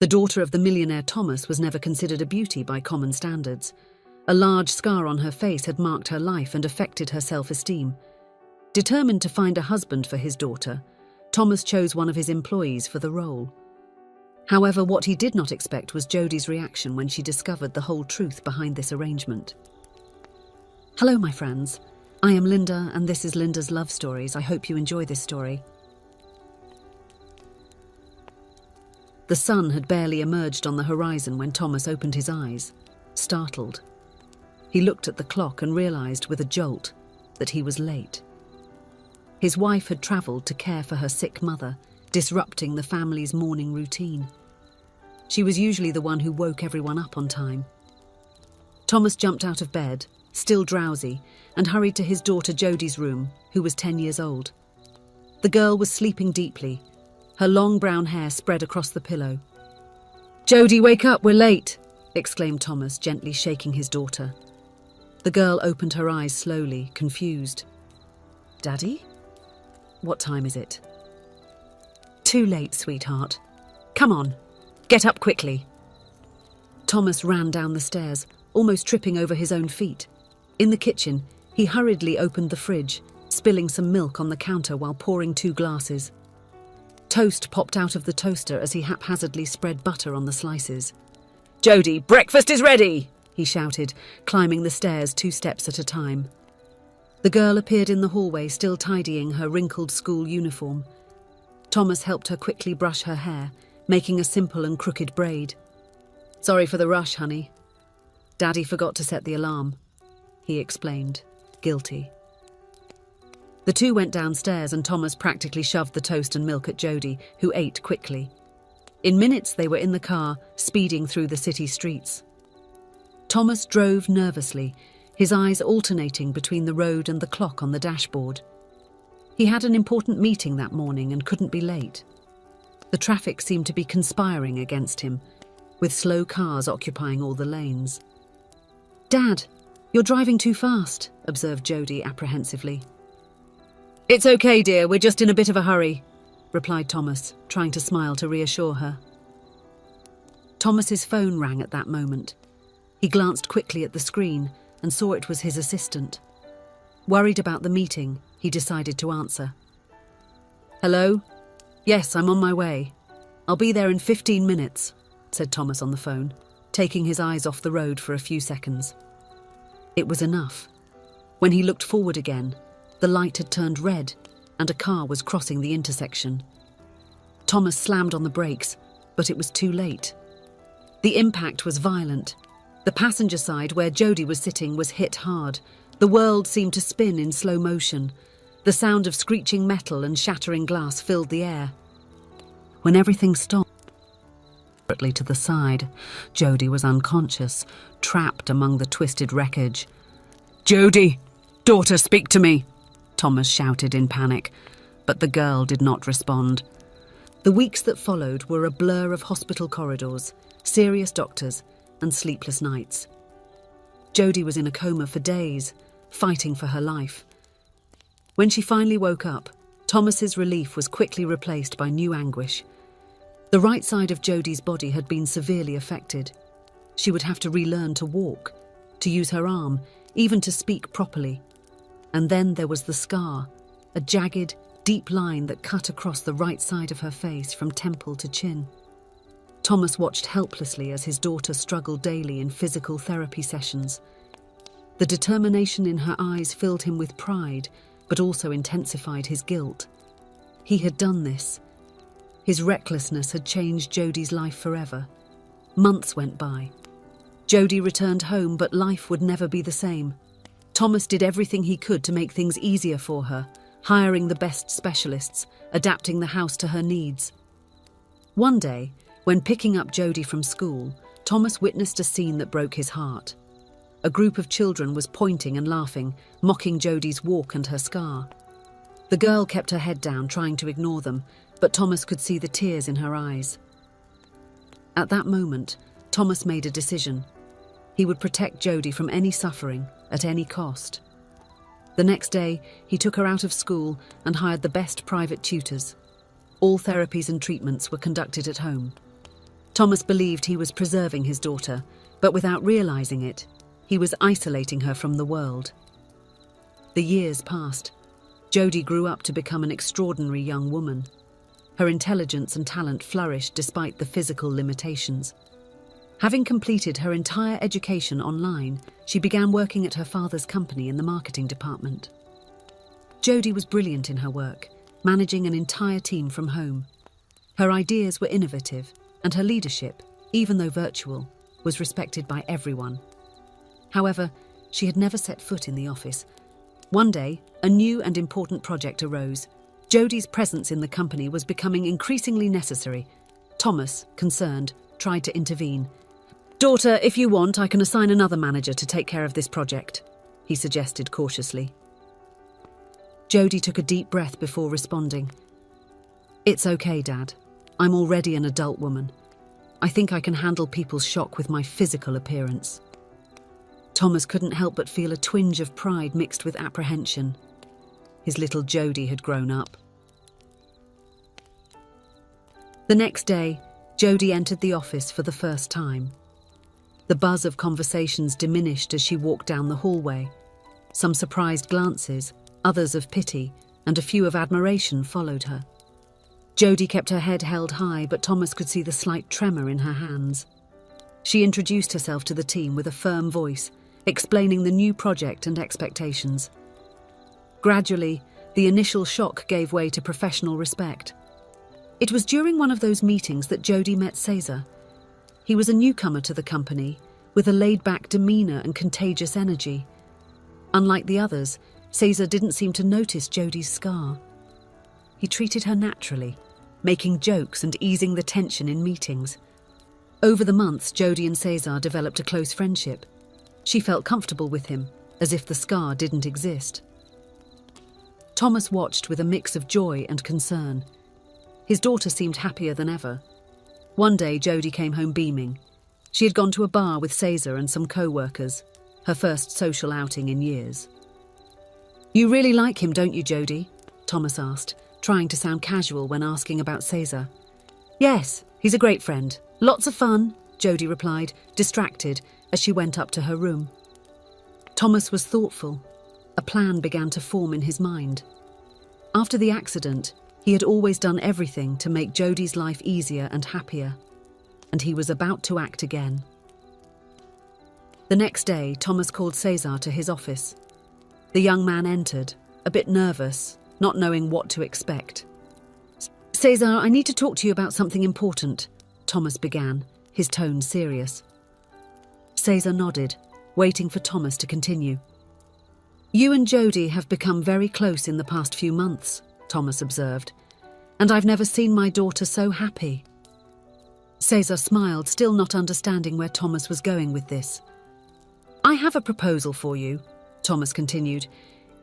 The daughter of the millionaire Thomas was never considered a beauty by common standards. A large scar on her face had marked her life and affected her self-esteem. Determined to find a husband for his daughter, Thomas chose one of his employees for the role. However, what he did not expect was Jodie's reaction when she discovered the whole truth behind this arrangement. Hello, my friends. I am Linda, and this is Linda's Love Stories. I hope you enjoy this story. The sun had barely emerged on the horizon when Thomas opened his eyes, startled. He looked at the clock and realized with a jolt that he was late. His wife had traveled to care for her sick mother, disrupting the family's morning routine. She was usually the one who woke everyone up on time. Thomas jumped out of bed, still drowsy, and hurried to his daughter Jodie's room, who was 10 years old. The girl was sleeping deeply, her long brown hair spread across the pillow. "Jodie, wake up, we're late!" exclaimed Thomas, gently shaking his daughter. The girl opened her eyes slowly, confused. "Daddy? What time is it?" "Too late, sweetheart. Come on, get up quickly." Thomas ran down the stairs, almost tripping over his own feet. In the kitchen, he hurriedly opened the fridge, spilling some milk on the counter while pouring 2 glasses. Toast popped out of the toaster as he haphazardly spread butter on the slices. "Jodie, breakfast is ready!" he shouted, climbing the stairs 2 steps at a time. The girl appeared in the hallway, still tidying her wrinkled school uniform. Thomas helped her quickly brush her hair, making a simple and crooked braid. "Sorry for the rush, honey. Daddy forgot to set the alarm," he explained, guilty. The two went downstairs and Thomas practically shoved the toast and milk at Jodie, who ate quickly. In minutes they were in the car, speeding through the city streets. Thomas drove nervously, his eyes alternating between the road and the clock on the dashboard. He had an important meeting that morning and couldn't be late. The traffic seemed to be conspiring against him, with slow cars occupying all the lanes. "Dad, you're driving too fast," observed Jodie apprehensively. "It's okay, dear, we're just in a bit of a hurry," replied Thomas, trying to smile to reassure her. Thomas's phone rang at that moment. He glanced quickly at the screen and saw it was his assistant. Worried about the meeting, he decided to answer. "Hello? Yes, I'm on my way. I'll be there in 15 minutes, said Thomas on the phone, taking his eyes off the road for a few seconds. It was enough. When he looked forward again, the light had turned red and a car was crossing the intersection. Thomas slammed on the brakes, but it was too late. The impact was violent. The passenger side, where Jodie was sitting, was hit hard. The world seemed to spin in slow motion. The sound of screeching metal and shattering glass filled the air. When everything stopped, to the side, Jodie was unconscious, trapped among the twisted wreckage. "Jodie, daughter, speak to me!" Thomas shouted in panic, but the girl did not respond. The weeks that followed were a blur of hospital corridors, serious doctors, and sleepless nights. Jodie was in a coma for days, fighting for her life. When she finally woke up, Thomas's relief was quickly replaced by new anguish. The right side of Jodie's body had been severely affected. She would have to relearn to walk, to use her arm, even to speak properly. And then there was the scar, a jagged, deep line that cut across the right side of her face from temple to chin. Thomas watched helplessly as his daughter struggled daily in physical therapy sessions. The determination in her eyes filled him with pride, but also intensified his guilt. He had done this. His recklessness had changed Jodie's life forever. Months went by. Jodie returned home, but life would never be the same. Thomas did everything he could to make things easier for her, hiring the best specialists, adapting the house to her needs. One day, when picking up Jodie from school, Thomas witnessed a scene that broke his heart. A group of children was pointing and laughing, mocking Jodie's walk and her scar. The girl kept her head down, trying to ignore them, but Thomas could see the tears in her eyes. At that moment, Thomas made a decision. He would protect Jodie from any suffering, at any cost. The next day, he took her out of school and hired the best private tutors. All therapies and treatments were conducted at home. Thomas believed he was preserving his daughter, but without realizing it, he was isolating her from the world. The years passed. Jodie grew up to become an extraordinary young woman. Her intelligence and talent flourished despite the physical limitations. Having completed her entire education online, she began working at her father's company in the marketing department. Jodie was brilliant in her work, managing an entire team from home. Her ideas were innovative, and her leadership, even though virtual, was respected by everyone. However, she had never set foot in the office. One day, a new and important project arose. Jodie's presence in the company was becoming increasingly necessary. Thomas, concerned, tried to intervene. "Daughter, if you want, I can assign another manager to take care of this project," he suggested cautiously. Jodie took a deep breath before responding. "It's okay, Dad. I'm already an adult woman. I think I can handle people's shock with my physical appearance." Thomas couldn't help but feel a twinge of pride mixed with apprehension. His little Jodie had grown up. The next day, Jodie entered the office for the first time. The buzz of conversations diminished as she walked down the hallway. Some surprised glances, others of pity, and a few of admiration followed her. Jodie kept her head held high, but Thomas could see the slight tremor in her hands. She introduced herself to the team with a firm voice, explaining the new project and expectations. Gradually, the initial shock gave way to professional respect. It was during one of those meetings that Jodie met Cesar. He was a newcomer to the company, with a laid-back demeanor and contagious energy. Unlike the others, Cesar didn't seem to notice Jodie's scar. He treated her naturally, making jokes and easing the tension in meetings. Over the months, Jodie and Cesar developed a close friendship. She felt comfortable with him, as if the scar didn't exist. Thomas watched with a mix of joy and concern. His daughter seemed happier than ever. One day, Jodie came home beaming. She had gone to a bar with Cesar and some co-workers, her first social outing in years. "You really like him, don't you, Jodie?" Thomas asked, trying to sound casual when asking about Cesar. "Yes, he's a great friend. Lots of fun," Jodie replied, distracted, as she went up to her room. Thomas was thoughtful. A plan began to form in his mind. After the accident, he had always done everything to make Jodie's life easier and happier, and he was about to act again. The next day, Thomas called Cesar to his office. The young man entered, a bit nervous, not knowing what to expect. "Cesar, I need to talk to you about something important," Thomas began, his tone serious. Cesar nodded, waiting for Thomas to continue. "You and Jodie have become very close in the past few months," Thomas observed, "and I've never seen my daughter so happy." Cesar smiled, still not understanding where Thomas was going with this. "I have a proposal for you," Thomas continued.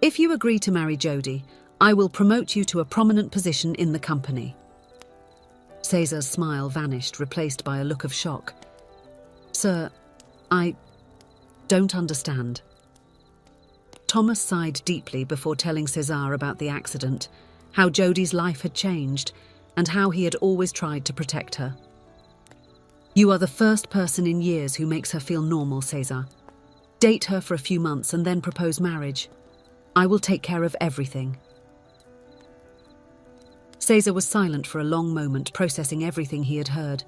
"If you agree to marry Jodie, I will promote you to a prominent position in the company." Cesar's smile vanished, replaced by a look of shock. "Sir, I don't understand." Thomas sighed deeply before telling Cesar about the accident, how Jodie's life had changed, and how he had always tried to protect her. "You are the first person in years who makes her feel normal, Cesar. Date her for a few months and then propose marriage. I will take care of everything." Cesar was silent for a long moment, processing everything he had heard.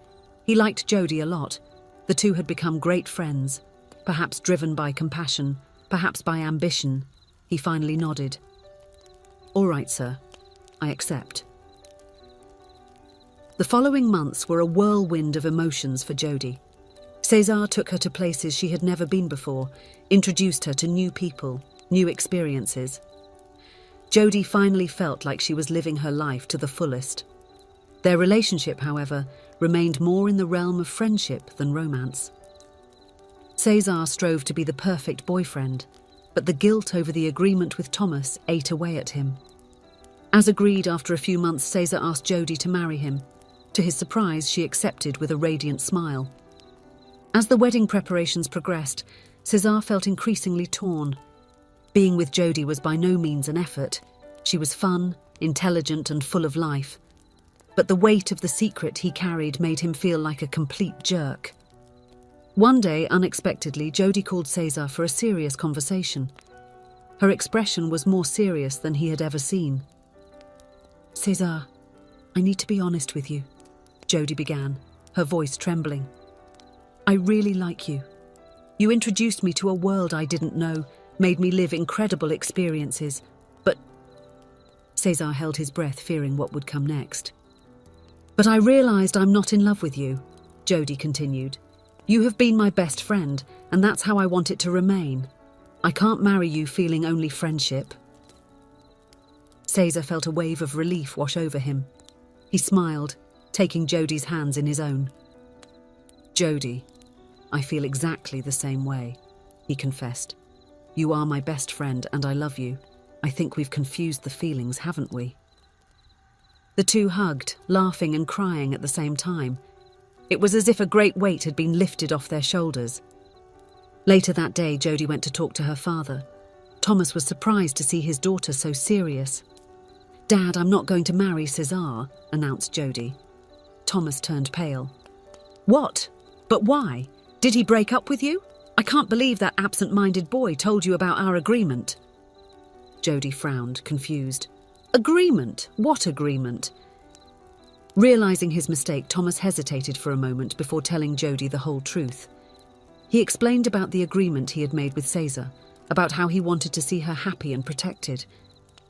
He liked Jodie a lot. The two had become great friends, perhaps driven by compassion, perhaps by ambition. He finally nodded. "All right, sir. I accept." The following months were a whirlwind of emotions for Jodie. Cesar took her to places she had never been before, introduced her to new people, new experiences. Jodie finally felt like she was living her life to the fullest. Their relationship, however, remained more in the realm of friendship than romance. Cesar strove to be the perfect boyfriend, but the guilt over the agreement with Thomas ate away at him. As agreed, after a few months, Cesar asked Jodie to marry him. To his surprise, she accepted with a radiant smile. As the wedding preparations progressed, Cesar felt increasingly torn. Being with Jodie was by no means an effort. She was fun, intelligent, and full of life. but the weight of the secret he carried made him feel like a complete jerk. One day, unexpectedly, Jodie called Cesar for a serious conversation. Her expression was more serious than he had ever seen. "Cesar, I need to be honest with you," Jodie began, her voice trembling. "I really like you. You introduced me to a world I didn't know, made me live incredible experiences, but..." Cesar held his breath, fearing what would come next. "But I realized I'm not in love with you," Jodie continued. "You have been my best friend, and that's how I want it to remain. I can't marry you feeling only friendship." Cesar felt a wave of relief wash over him. He smiled, taking Jodie's hands in his own. "Jodie, I feel exactly the same way," he confessed. "You are my best friend and I love you. I think we've confused the feelings, haven't we?" The two hugged, laughing and crying at the same time. It was as if a great weight had been lifted off their shoulders. Later that day, Jodie went to talk to her father. Thomas was surprised to see his daughter so serious. "Dad, I'm not going to marry Cesar," announced Jodie. Thomas turned pale. "What? But why? Did he break up with you? I can't believe that absent-minded boy told you about our agreement." Jodie frowned, confused. "Agreement? What agreement?" Realizing his mistake, Thomas hesitated for a moment before telling Jodie the whole truth. He explained about the agreement he had made with Cesar, about how he wanted to see her happy and protected.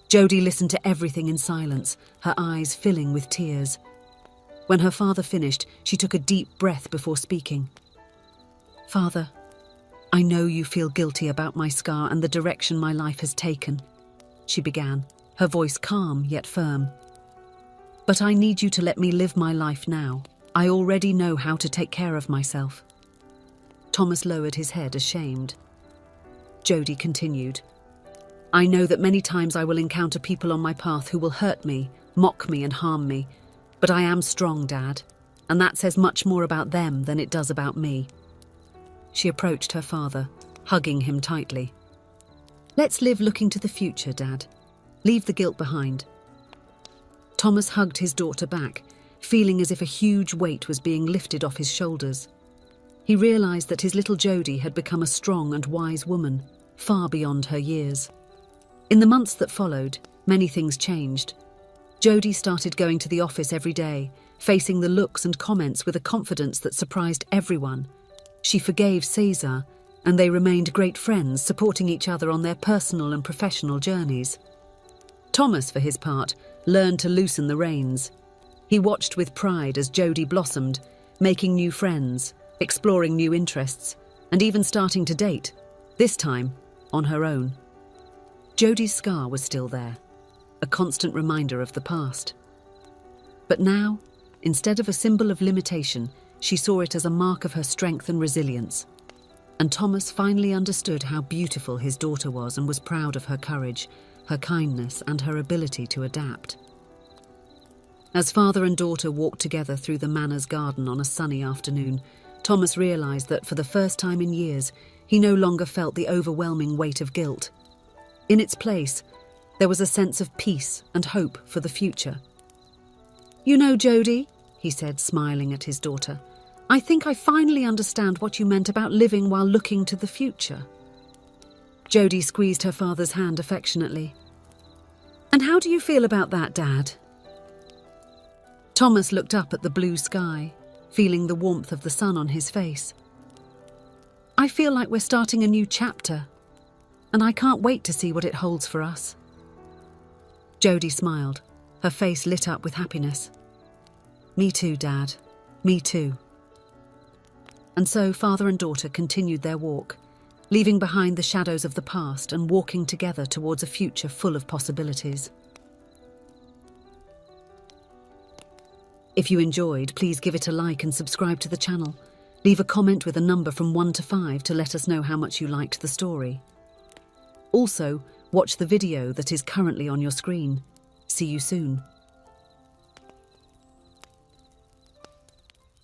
Jodie listened to everything in silence, her eyes filling with tears. When her father finished, she took a deep breath before speaking. "Father, I know you feel guilty about my scar and the direction my life has taken," she began, her voice calm yet firm. "But I need you to let me live my life now. I already know how to take care of myself." Thomas lowered his head, ashamed. Jodie continued, "I know that many times I will encounter people on my path who will hurt me, mock me and harm me. But I am strong, Dad, and that says much more about them than it does about me." She approached her father, hugging him tightly. "Let's live looking to the future, Dad. Leave the guilt behind." Thomas hugged his daughter back, feeling as if a huge weight was being lifted off his shoulders. He realized that his little Jodie had become a strong and wise woman, far beyond her years. In the months that followed, many things changed. Jodie started going to the office every day, facing the looks and comments with a confidence that surprised everyone. She forgave Cesar, and they remained great friends, supporting each other on their personal and professional journeys. Thomas, for his part, learned to loosen the reins. He watched with pride as Jodie blossomed, making new friends, exploring new interests, and even starting to date, this time on her own. Jodie's scar was still there, a constant reminder of the past. But now, instead of a symbol of limitation, she saw it as a mark of her strength and resilience. And Thomas finally understood how beautiful his daughter was and was proud of her courage, her kindness, and her ability to adapt. As father and daughter walked together through the manor's garden on a sunny afternoon, Thomas realized that for the first time in years, he no longer felt the overwhelming weight of guilt. In its place, there was a sense of peace and hope for the future. "You know, Jodie," he said, smiling at his daughter, "I think I finally understand what you meant about living while looking to the future." Jodie squeezed her father's hand affectionately. "And how do you feel about that, Dad?" Thomas looked up at the blue sky, feeling the warmth of the sun on his face. "I feel like we're starting a new chapter, and I can't wait to see what it holds for us." Jodie smiled, her face lit up with happiness. "Me too, Dad. Me too." And so father and daughter continued their walk, leaving behind the shadows of the past and walking together towards a future full of possibilities. If you enjoyed, please give it a like and subscribe to the channel. Leave a comment with a number from 1 to 5 to let us know how much you liked the story. Also, watch the video that is currently on your screen. See you soon.